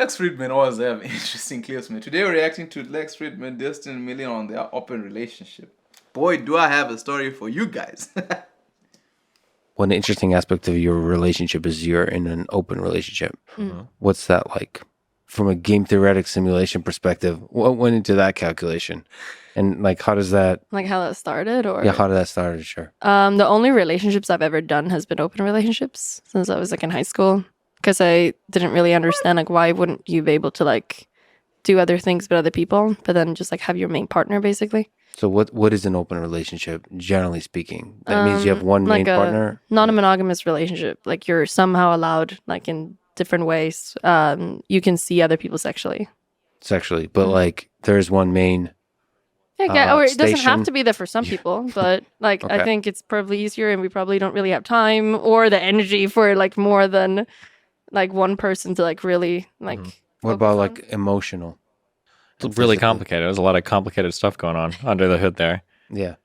Lex Friedman always have interesting clips, man. Today we're reacting to Lex Friedman, Dustin, and Melina on their open relationship. Boy, do I have a story for you guys. One interesting aspect of your relationship is you're in an open relationship. Mm-hmm. What's that like? From a game theoretic simulation perspective, what went into that calculation? And like, how does that... Like how that started? Or Yeah, how did that start? Sure. The only relationships I've ever done has been open relationships since I was like in high school. Because I didn't really understand like why wouldn't you be able to like do other things with other people, but then just like have your main partner basically. So what is an open relationship, generally speaking? That means you have one main like a partner? Non-monogamous relationship. Like you're somehow allowed like in different ways. You can see other people sexually. Sexually, but like there's one main... Yeah, or it doesn't station. have to be there for some people, but like Okay. I think it's probably easier, and we probably don't really have time or the energy for like more than like one person to like really like. What about like emotional? It's really complicated. There's a lot of complicated stuff going on under the hood there. Yeah.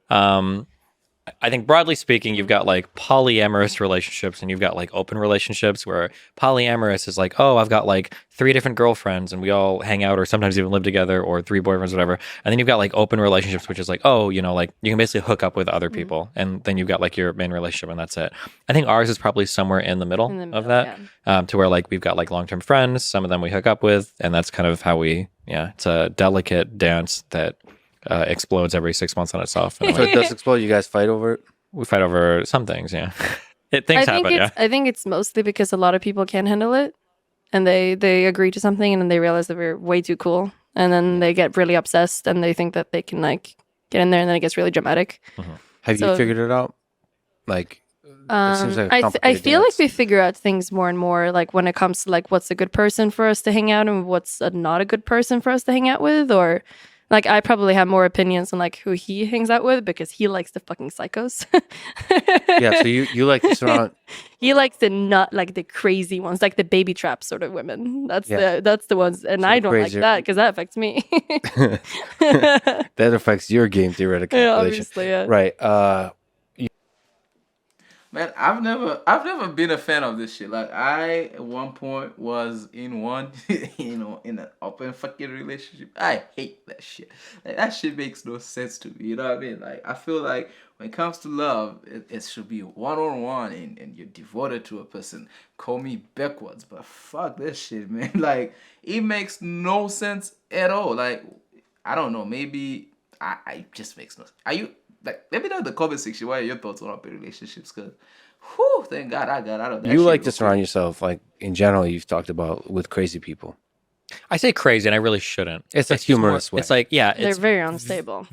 I think broadly speaking, you've got like polyamorous relationships and you've got like open relationships where polyamorous is like, oh, I've got like 3 different girlfriends and we all hang out or sometimes even live together, or 3 boyfriends, whatever. And then you've got like open relationships, which is like, oh, you know, like you can basically hook up with other people and then you've got like your main relationship and that's it. I think ours is probably somewhere in the middle, of that, to where like we've got like long-term friends, some of them we hook up with, and that's kind of how we, it's a delicate dance that explodes every 6 months on itself. And, So it does explode. You guys fight over it? we fight over some things, things happen, I think it's mostly because a lot of people can't handle it, and they agree to something, and then they realize that we're way too cool, and then they get really obsessed, and they think that they can like get in there, and then it gets really dramatic. Have you figured it out? Like, it seems like a I complicated feel like dance. we figure out things more and more, like when it comes to like what's a good person for us to hang out and what's not a good person for us to hang out with, or like I probably have more opinions on like who he hangs out with because he likes the fucking psychos. Yeah, so you like to surround... He likes the not like the crazy ones, like the baby trap sort of women. That's the ones, and So I the don't like crazier- that because that affects me. That affects your game theoretic Yeah, calculation. obviously, yeah. Right. Man, I've never been a fan of this shit. Like I at one point was in one, in an open fucking relationship. I hate that shit. Like that shit makes no sense to me. You know what I mean? Like I feel like when it comes to love, it should be one-on-one and you're devoted to a person. Call me backwards, but fuck this shit, man. Like it makes no sense at all. Like I don't know, maybe I just makes no sense. Are you like, let me know in the comment section what are your thoughts on open relationships, because thank God I got out of that. You shit like to real surround quick. yourself, like in general, you've talked about with crazy people. I say crazy, and I really shouldn't. It's a just more- humorous way. It's like, They're it's very unstable.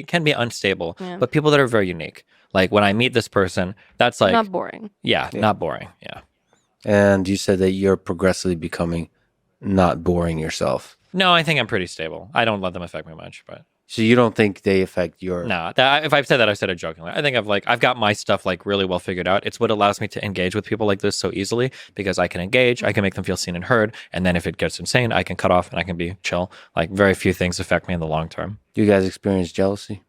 can be unstable, Yeah. but people that are very unique. Like when I meet this person, that's like, Not boring. not boring. Yeah. And you said that you're progressively becoming not boring yourself. No, I think I'm pretty stable. I don't let them affect me much, but So you don't think they affect your... no. If I've said that, I've said it jokingly. I think I've got my stuff like really well figured out. It's what allows me to engage with people like this so easily because I can engage, I can make them feel seen and heard, and then if it gets insane, I can cut off and I can be chill. Like very few things affect me in the long term. Do you guys experience jealousy?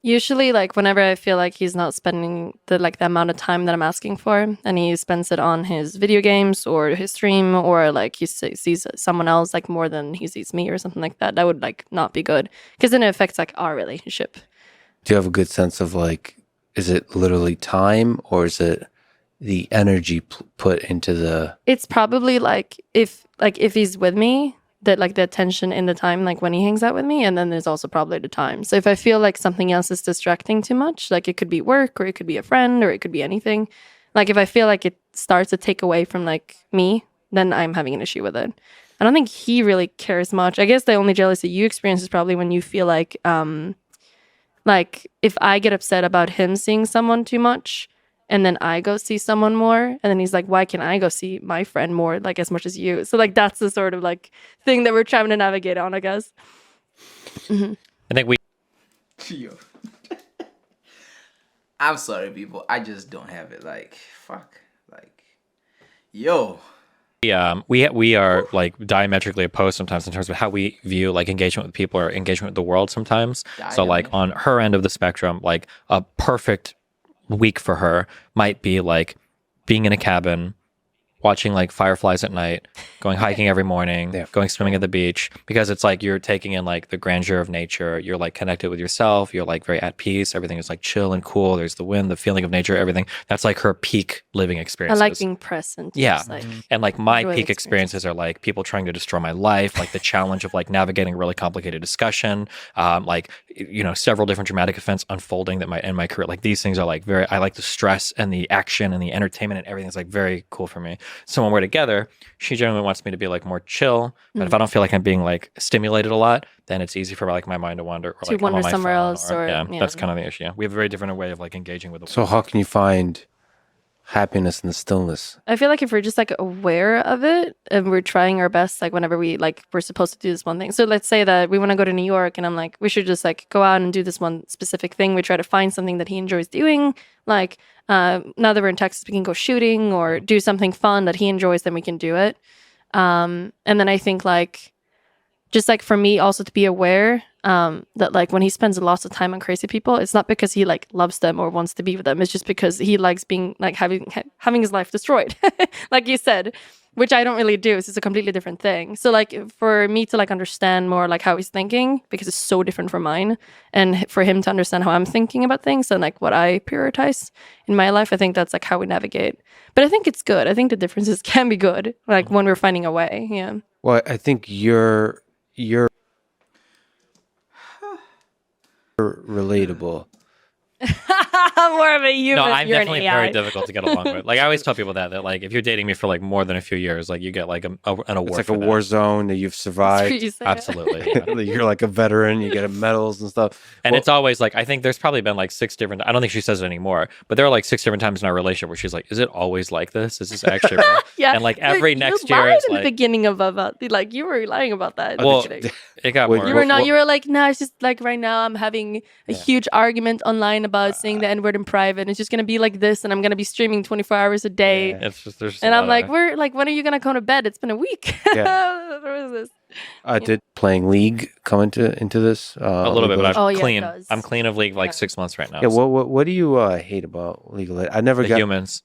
Usually, like whenever I feel like he's not spending the amount of time that I'm asking for, and he spends it on his video games or his stream, or like he sees someone else like more than he sees me or something like that, that would like not be good because then it affects like our relationship. Do you have a good sense of like, is it literally time or is it the energy put into the... It's probably like if he's with me, that like the attention in the time like when he hangs out with me, and then there's also probably the time. So if I feel like something else is distracting too much, like it could be work or it could be a friend or it could be anything, like if I feel like it starts to take away from like me, then I'm having an issue with it. I don't think he really cares much. I guess the only jealousy you experience is probably when you feel like if I get upset about him seeing someone too much and then I go see someone more, and then he's like, why can't I go see my friend more, like as much as you? So like that's the sort of like thing that we're trying to navigate on, I guess. I think we Yo. I'm sorry, people. I just don't have it. Like, fuck. Like, yo. we are like diametrically opposed sometimes in terms of how we view like engagement with people or engagement with the world sometimes. So like on her end of the spectrum, like a perfect week for her might be like being in a cabin, watching like fireflies at night, going hiking every morning, Yeah. going swimming at the beach, because it's like you're taking in like the grandeur of nature. You're like connected with yourself. You're like very at peace. Everything is like chill and cool. There's the wind, the feeling of nature, everything. That's like her peak living I experiences. like being present. Yeah. Just, like, And like my enjoy the peak experiences are like people trying to destroy my life, like the challenge of like navigating a really complicated discussion, like several different dramatic events unfolding that might end my career. Like these things are like I like the stress and the action and the entertainment and everything's like very cool for me. So when we're together, she generally wants me to be like more chill. But if I don't feel like I'm being like stimulated a lot, then it's easy for like my mind to wander or To like I'm on wander my somewhere phone else or- yeah, yeah. that's kind of the issue. Yeah. We have a very different way of like engaging with the So how can you find happiness in the stillness? I feel like if we're just like aware of it and we're trying our best, like whenever we're supposed to do this one thing. So let's say that we want to go to New York and I'm like, we should just like go out and do this one specific thing. We try to find something that he enjoys doing. Like now that we're in Texas, we can go shooting or do something fun that he enjoys, then we can do it. And then I think like, just like for me also to be aware that like when he spends lots of time on crazy people, it's not because he like loves them or wants to be with them. It's just because he likes being like having his life destroyed, like you said, which I don't really do. It's just a completely different thing. So like for me to like understand more like how he's thinking, because it's so different from mine, and for him to understand how I'm thinking about things and like what I prioritize in my life, I think that's like how we navigate. But I think it's good. I think the differences can be good, like when we're finding a way. Yeah. Well, I think you're relatable. More of a human. No, I'm you're definitely an AI. very difficult to get along with. Like I always tell people that like if you're dating me for like more than a few years, like you get like an award. It's like for a that. war zone that you've That's survived. what you say. Absolutely. Yeah. You're like a veteran. You get medals and stuff. And Well, it's always like I think there's probably been like 6 different. I don't think she says it anymore, but there are like 6 different times in our relationship where she's like, "Is it always like this? Is this actually?" Real? Yeah. And like every you next lied year, it's in like, the beginning about like you were lying about that. in the well, beginning. it got Wait, more. You were what- not. You were like, no, it's just like right now I'm having a huge argument online about saying the N word in private. And it's just gonna be like this, and I'm gonna be streaming 24 hours a day. Yeah. It's just there's. Just And a I'm lot like, of, we're like, when are you gonna come to bed? It's been a week. Yeah. What is this? did playing League come into this? a little bit, but I'm Oh, yeah, it clean. does. I'm clean of League like Yeah. 6 months right now. Yeah. so What do you hate about League of Legends? I never the got. humans.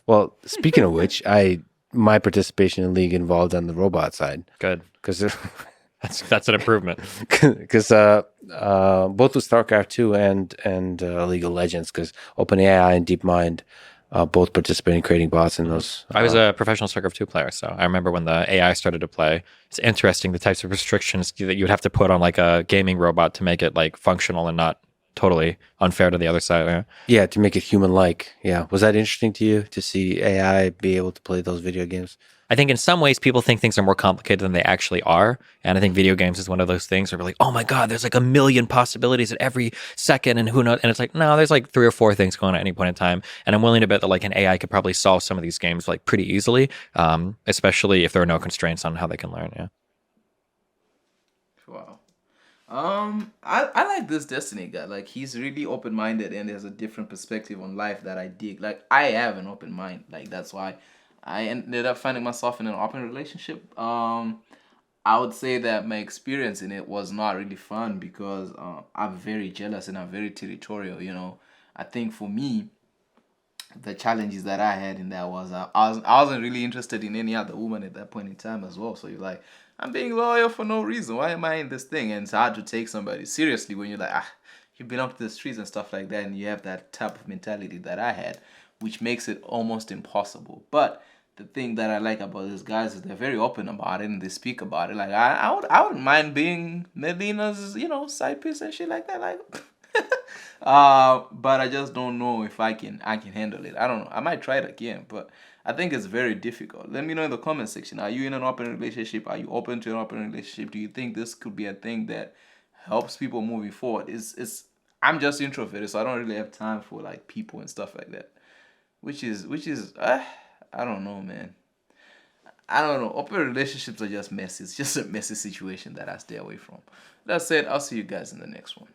Well, speaking of which, my participation in League involved on the robot side Good. because That's an improvement. both with StarCraft 2 and League of Legends, because OpenAI and DeepMind both participate in creating bots in those. I was a professional StarCraft 2 player, so I remember when the AI started to play. It's interesting the types of restrictions that you would have to put on like a gaming robot to make it like functional and not totally unfair to the other side. Yeah. Yeah, to make it human-like. Yeah, was that interesting to you to see AI be able to play those video games? I think in some ways people think things are more complicated than they actually are. And I think video games is one of those things where we're like, oh my God, there's like a million possibilities at every second and who knows? And it's like, no, there's like 3 or 4 things going on at any point in time. And I'm willing to bet that like an AI could probably solve some of these games like pretty easily, especially if there are no constraints on how they can learn. Yeah. Wow. I like this Destiny guy. Like he's really open minded and has a different perspective on life that I dig. Like I have an open mind. Like that's why I ended up finding myself in an open relationship. I would say that my experience in it was not really fun because I'm very jealous and I'm very territorial. You know, I think for me, the challenges that I had in that was I wasn't really interested in any other woman at that point in time as well. So you're like, I'm being loyal for no reason. Why am I in this thing? And it's hard to take somebody seriously when you're like, you've been up to the streets and stuff like that, and you have that type of mentality that I had, which makes it almost impossible. But the thing that I like about these guys is they're very open about it and they speak about it. Like I wouldn't mind being Melina's, side piece and shit like that. Like but I just don't know if I can handle it. I don't know. I might try it again, but I think it's very difficult. Let me know in the comment section. Are you in an open relationship? Are you open to an open relationship? Do you think this could be a thing that helps people moving forward? I'm just introverted, so I don't really have time for like people and stuff like that. Which is I don't know, man. I don't know. Open relationships are just messy. It's just a messy situation that I stay away from. That said, I'll see you guys in the next one.